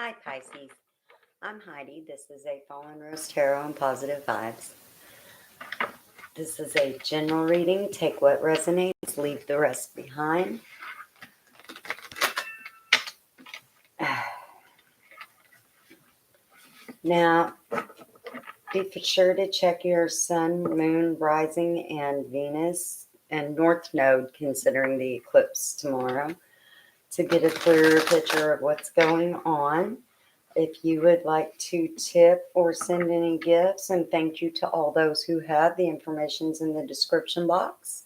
Hi, Pisces. I'm Heidi. This is a Fallen Rose Tarot and Positive Vibes. This is a general reading. Take what resonates, leave the rest behind. Now, be sure to check your Sun, Moon, Rising, and Venus and North Node, considering the eclipse tomorrow, to get a clearer picture of what's going on. If you would like to tip or send any gifts, and thank you to all those who have, the information's in the description box.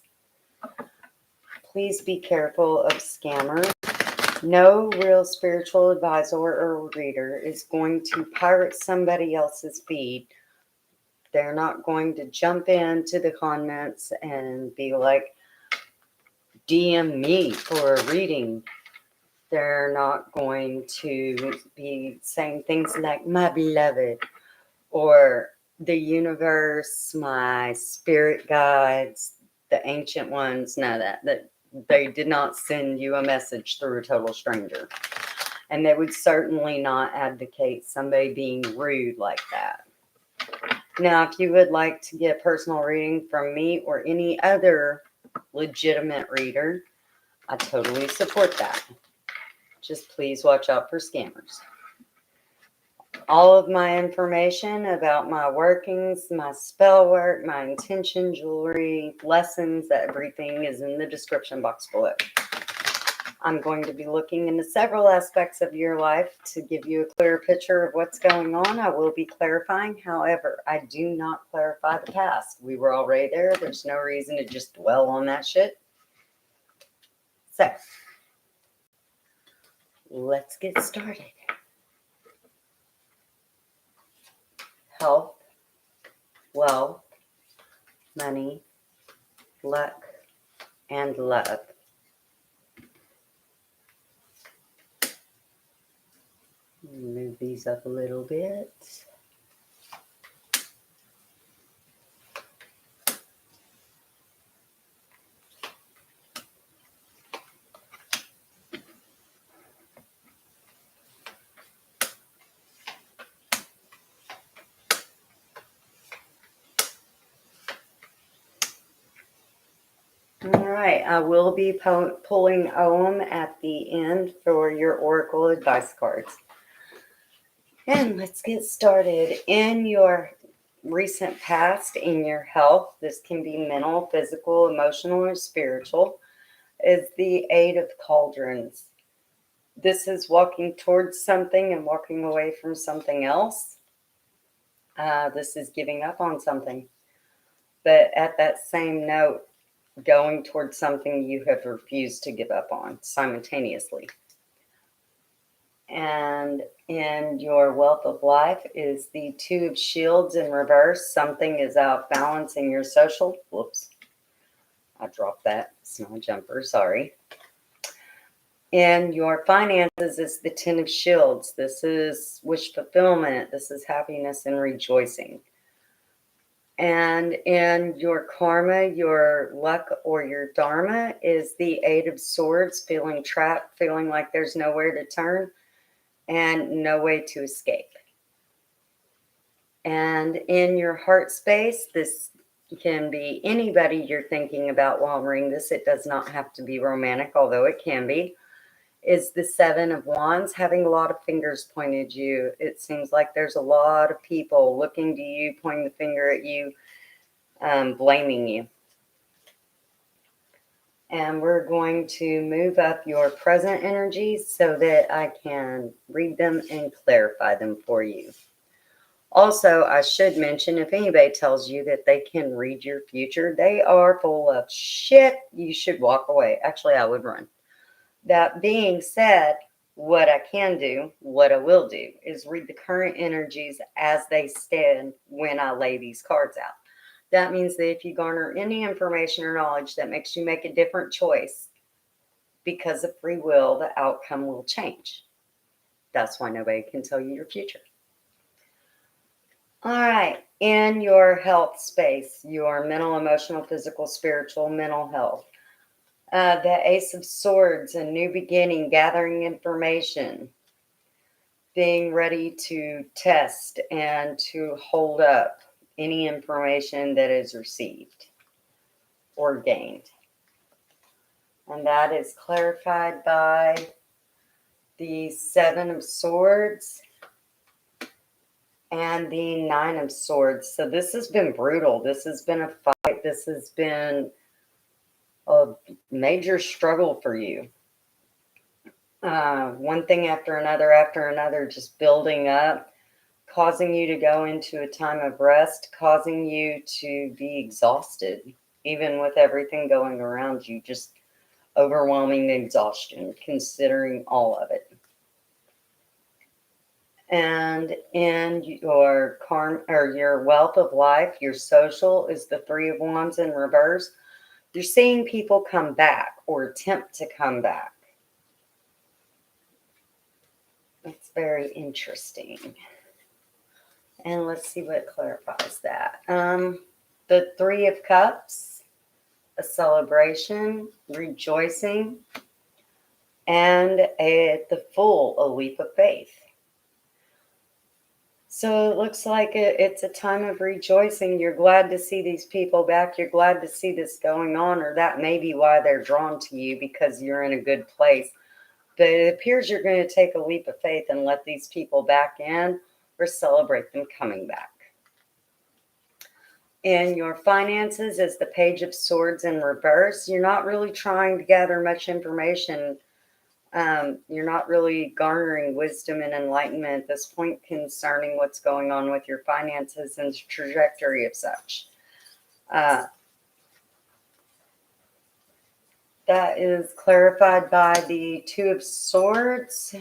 Please be careful of scammers. No real spiritual advisor or reader is going to pirate somebody else's feed. They're not going to jump into the comments and be like, DM me for a reading. They're not going to be saying things like, my beloved, or the universe, my spirit guides, the ancient ones. None of that they did not send you a message through a total stranger. And they would certainly not advocate somebody being rude like that. Now, if you would like to get a personal reading from me or any other legitimate reader, I totally support that. Just please watch out for scammers. All of my information about my workings, my spell work, my intention jewelry, lessons, everything is in the description box below. I'm going to be looking into several aspects of your life to give you a clearer picture of what's going on. I will be clarifying. However, I do not clarify the past. We were already there. There's no reason to just dwell on that shit. So, let's get started. Health, wealth, money, luck, and love. Move these up a little bit. All right, I will be pulling Ohm at the end for your Oracle advice cards. And let's get started. In your recent past, in your health, this can be mental, physical, emotional, or spiritual, is the Eight of Cauldrons. This is walking towards something and walking away from something else. This is giving up on something. But at that same note, going towards something you have refused to give up on simultaneously. And in your wealth of life is the Two of Shields in reverse. Something is out balancing your social. Whoops. I dropped that. It's not a jumper. Sorry. In your finances is the Ten of Shields. This is wish fulfillment. This is happiness and rejoicing. And in your karma, your luck, or your dharma is the Eight of Swords, feeling trapped, feeling like there's nowhere to turn and no way to escape. And in your heart space, this can be anybody you're thinking about while I'm reading this. It does not have to be romantic, although it can be. Is the Seven of Wands, having a lot of fingers pointed at you. It seems like there's a lot of people looking to you, pointing the finger at you, blaming you. And we're going to move up your present energies so that I can read them and clarify them for you. Also, I should mention, if anybody tells you that they can read your future, they are full of shit. You should walk away. Actually, I would run. That being said, what I can do, what I will do, is read the current energies as they stand when I lay these cards out. That means that if you garner any information or knowledge that makes you make a different choice, because of free will, the outcome will change. That's why nobody can tell you your future. All right. In your health space, your mental, emotional, physical, spiritual, mental health. The Ace of Swords, a new beginning, gathering information. being ready to test and to hold up any information that is received or gained. And that is clarified by the Seven of Swords and the Nine of Swords. So this has been brutal. This has been a fight. This has been a major struggle for you. One thing after another, just building up, causing you to go into a time of rest, causing you to be exhausted, even with everything going around you, just overwhelming exhaustion, considering all of it. And in your karma or your wealth of life, your social is the Three of Wands in reverse. You're seeing people come back or attempt to come back. It's very interesting. And let's see what clarifies that. The Three of Cups, a celebration, rejoicing, and the Fool, a leap of faith. So it looks like it's a time of rejoicing. You're glad to see these people back. You're glad to see this going on, or that may be why they're drawn to you, because you're in a good place. But it appears you're going to take a leap of faith and let these people back in or celebrate them coming back. In your finances is the Page of Swords in reverse. You're not really trying to gather much information. You're not really garnering wisdom and enlightenment at this point concerning what's going on with your finances and the trajectory of such. That is clarified by the Two of Swords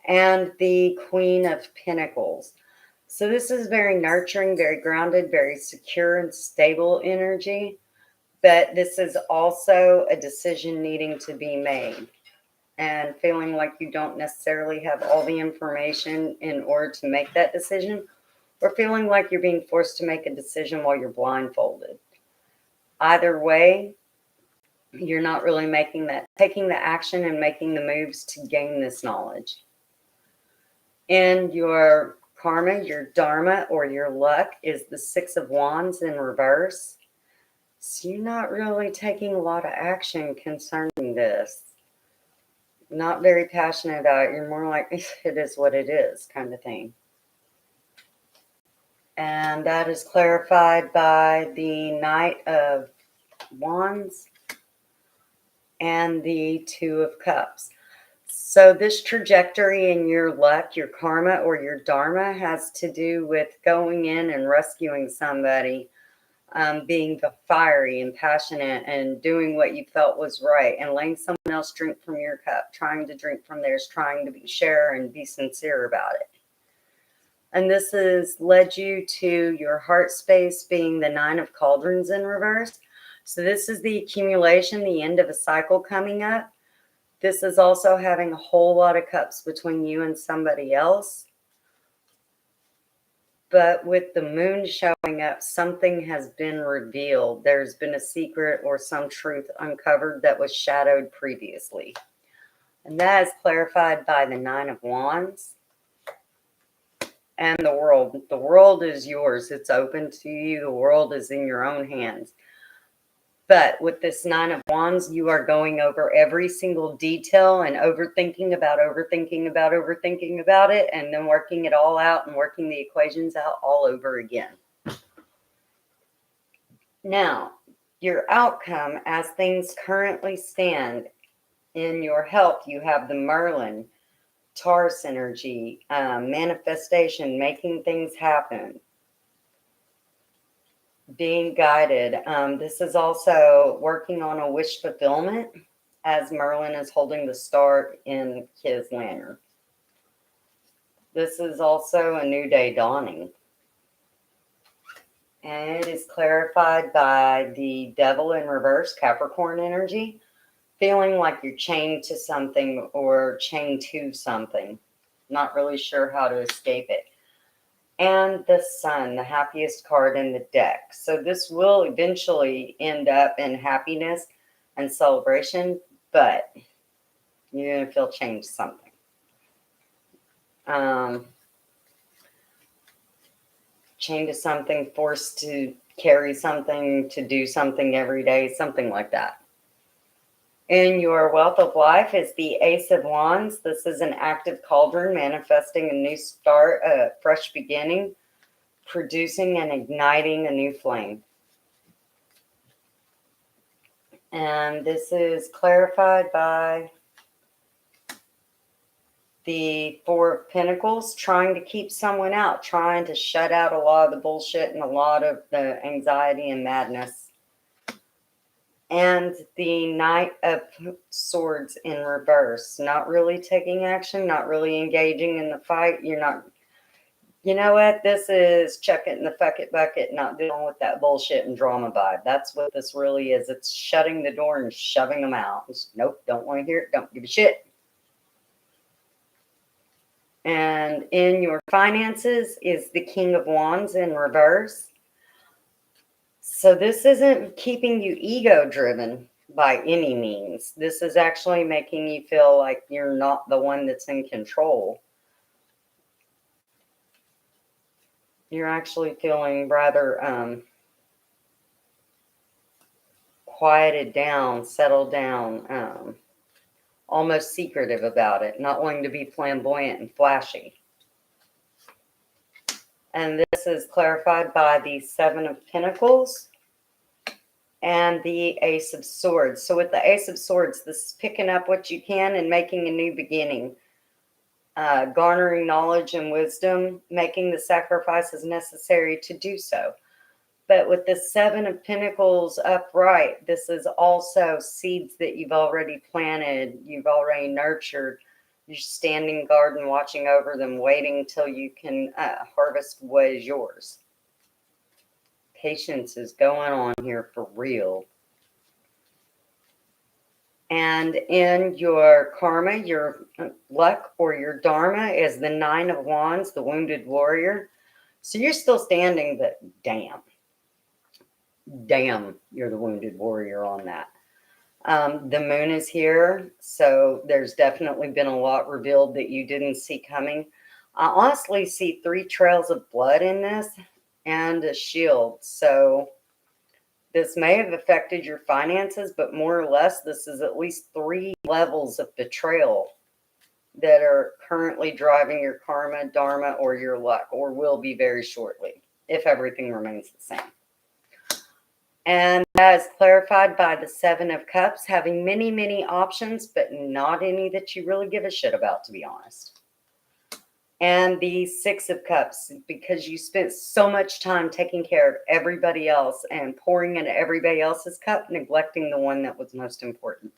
and the Queen of Pentacles. So this is very nurturing, very grounded, very secure and stable energy. But this is also a decision needing to be made and feeling like you don't necessarily have all the information in order to make that decision, or feeling like you're being forced to make a decision while you're blindfolded. Either way, you're not really taking the action and making the moves to gain this knowledge. And your karma, your dharma, or your luck is the Six of Wands in reverse. So you're not really taking a lot of action concerning this. Not very passionate about it. You're more like, it is what it is kind of thing. And that is clarified by the Knight of Wands and the Two of Cups. So this trajectory in your luck, your karma, or your dharma has to do with going in and rescuing somebody, being fiery and passionate and doing what you felt was right, and letting someone else drink from your cup, trying to drink from theirs, trying to share and be sincere about it. And this has led you to your heart space being the Nine of Cauldrons in reverse. So this is the accumulation, the end of a cycle coming up. This is also having a whole lot of cups between you and somebody else. But with the moon showing up, something has been revealed. There's been a secret or some truth uncovered that was shadowed previously. And that is clarified by the Nine of Wands and the world. The world is yours. It's open to you. The world is in your own hands. But with this Nine of Wands, you are going over every single detail and overthinking about it, and then working it all out and working the equations out all over again. Now, your outcome as things currently stand in your health, you have the Merlin, Taurus energy, manifestation, making things happen, being guided. This is also working on a wish fulfillment, as Merlin is holding the star in his lantern. This is also a new day dawning. And it is clarified by the Devil in reverse, Capricorn energy, feeling like you're chained to something or chained to something. Not really sure how to escape it. And the Sun, the happiest card in the deck. So this will eventually end up in happiness and celebration, but you're going to feel chained to something. chained to something, forced to carry something, to do something every day, something like that. In your wealth of life is the Ace of Wands. This is an active cauldron manifesting a new start, a fresh beginning, producing and igniting a new flame. And this is clarified by the Four of Pentacles, trying to keep someone out, trying to shut out a lot of the bullshit and a lot of the anxiety and madness. And the Knight of Swords in reverse, not really taking action, not really engaging in the fight. You're not, you know what? This is check it in the fuck it bucket, not dealing with that bullshit and drama vibe. That's what this really is. It's shutting the door and shoving them out. It's, nope, don't want to hear it. Don't give a shit. And in your finances is the King of Wands in reverse. So this isn't keeping you ego driven by any means. This is actually making you feel like you're not the one that's in control. You're actually feeling rather quieted down, settled down, almost secretive about it, not wanting to be flamboyant and flashy. And this is clarified by the Seven of Pentacles and the Ace of Swords. So with the Ace of Swords, this is picking up what you can and making a new beginning. Garnering knowledge and wisdom, making the sacrifices necessary to do so. But with the Seven of Pentacles upright, this is also seeds that you've already planted, you've already nurtured. You're standing guard and watching over them, waiting till you can harvest what is yours. Patience is going on here for real. And in your karma, your luck, or your dharma is the Nine of Wands, the Wounded Warrior. So you're still standing, but damn, you're the Wounded Warrior on that. The moon is here, so there's definitely been a lot revealed that you didn't see coming. I honestly see 3 trails of blood in this and a shield. So this may have affected your finances, but more or less, this is at least 3 levels of betrayal that are currently driving your karma, dharma, or your luck, or will be very shortly, if everything remains the same. And that is clarified by the Seven of Cups, having many, many options, but not any that you really give a shit about, to be honest. And the Six of Cups, because you spent so much time taking care of everybody else and pouring into everybody else's cup, neglecting the one that was most important.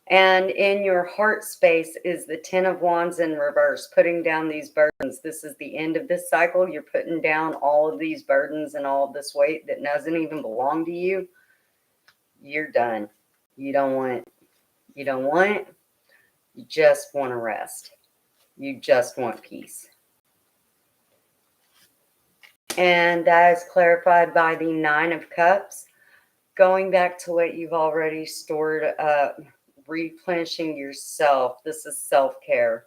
And in your heart space is the Ten of Wands in reverse, putting down these burdens. This is the end of this cycle. You're putting down all of these burdens and all of this weight that doesn't even belong to you. You're done. You don't want it. You don't want it. You just want to rest. You just want peace. And that is clarified by the Nine of Cups. Going back to what you've already stored up. Replenishing yourself. This is self-care.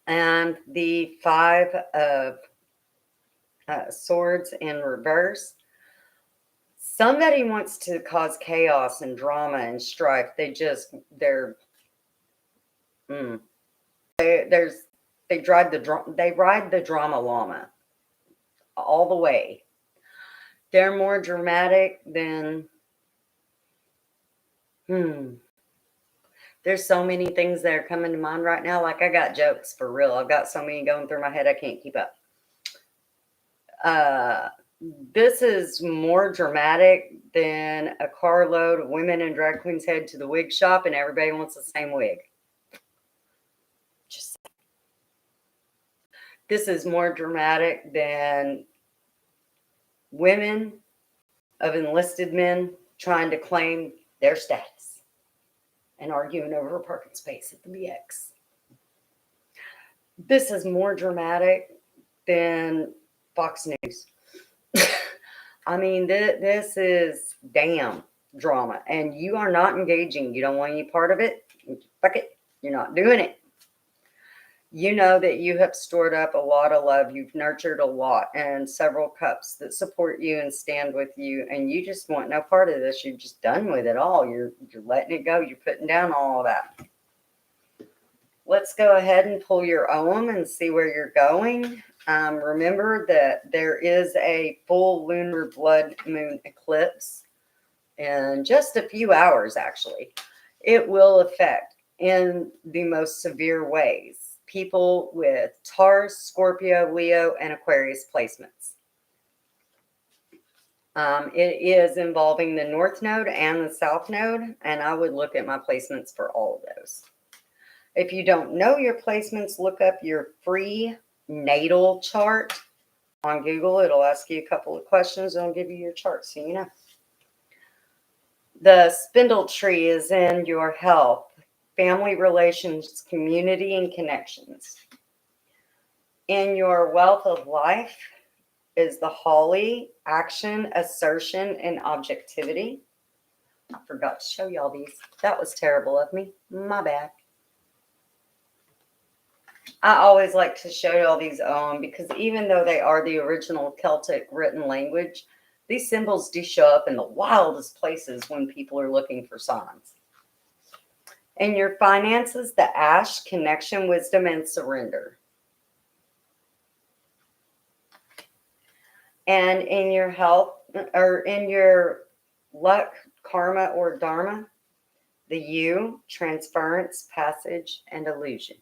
And the Five of Swords in reverse. Somebody wants to cause chaos and drama and strife. They ride the drama llama all the way. They're more dramatic than There's so many things that are coming to mind right now. Like, I got jokes for real. I've got so many going through my head, I can't keep up. This is more dramatic than a carload of women and drag queens head to the wig shop and everybody wants the same wig. Just this is more dramatic than women of enlisted men trying to claim their status and arguing over a parking space at the BX. This is more dramatic than Fox News. I mean, this is damn drama, and you are not engaging. You don't want any part of it. Fuck it. You're not doing it. You know that you have stored up a lot of love. You've nurtured a lot and several cups that support you and stand with you. And you just want no part of this. You're just done with it all. You're letting it go. You're putting down all of that. Let's go ahead and pull your Ogham and see where you're going. Remember that there is a full lunar blood moon eclipse in just a few hours, actually. It will affect in the most severe ways people with Taurus, Scorpio, Leo, and Aquarius placements. It is involving the North Node and the South Node, and I would look at my placements for all of those. If you don't know your placements, look up your free natal chart on Google. It'll ask you a couple of questions and it'll give you your chart so you know. The spindle tree is in your health, family relations, community, and connections. In your wealth of life is the holly, action, assertion, and objectivity. I forgot to show y'all these. That was terrible of me. My bad. I always like to show y'all these because even though they are the original Celtic written language, these symbols do show up in the wildest places when people are looking for signs. In your finances, the ash, connection, wisdom, and surrender. And in your health, or in your luck, karma, or dharma, the U, transference, passage, and illusion.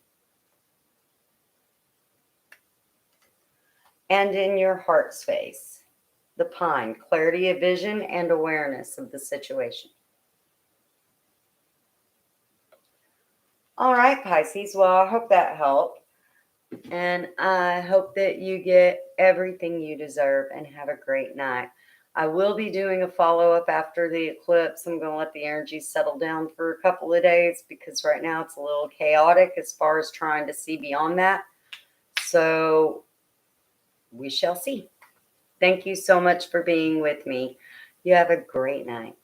And in your heart space, the pine, clarity of vision and awareness of the situation. All right, Pisces. Well, I hope that helped. And I hope that you get everything you deserve and have a great night. I will be doing a follow-up after the eclipse. I'm going to let the energy settle down for a couple of days because right now it's a little chaotic as far as trying to see beyond that. So we shall see. Thank you so much for being with me. You have a great night.